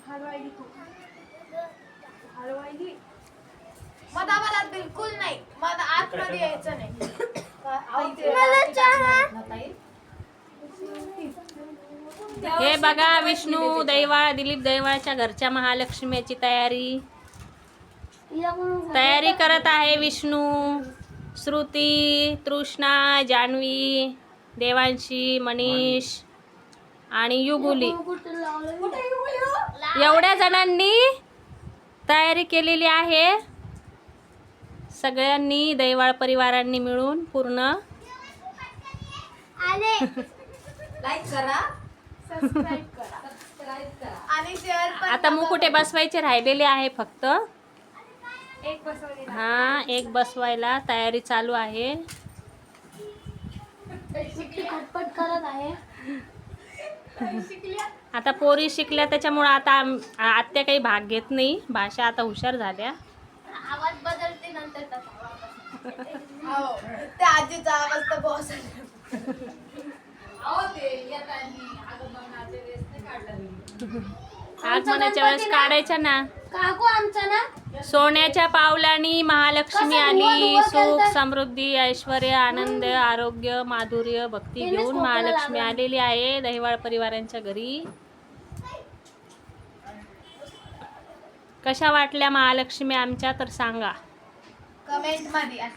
हलवायली तू हलवायली मग आम्हाला बिलकुल नाही मग आतमध्ये यायचं नाही. हे बघा विष्णू दैवाळ दिलीप दैवाळच्या घरच्या महालक्ष्मीची तयारी करत आहे विष्णू. श्रुती, तृष्णा, जान्हवी, देवांशी, मनीष आणि युगुली एवढ्या जणांनी तयारी केलेली आहे. सगळ्यांनी दैवाळ परिवारांनी मिळून पूर्ण. लाईक करा, सबस्क्राईब करा आणि शेअर पण आता मुकुटे बसवायचे राहिलेले आहे फक्त. एक बसवली हा एक बसवायला तयारी चालू आहे. खटपट करत आहे. आता पोरी शिकल्या त्याच्यामुळे आता आत्या काही भाग घेत नाही. भाषा आता हुशार झाल्या. आवाज बदलते नंतर हो ते आजीचा आवाज तर बॉस आगमनाच्या वेळेस काढायच्या ना. काकू आमचा ना सोन्याच्या पावलांनी महालक्ष्मी आली. सुख समृद्धी ऐश्वर्य आनंद आरोग्य माधुर्य भक्ती घेऊन महालक्ष्मी आलेली आहे दहिवाळ परिवारांच्या घरी. कशा वाटल्या महालक्ष्मी आमच्या तर सांगा कमेंट मध्ये.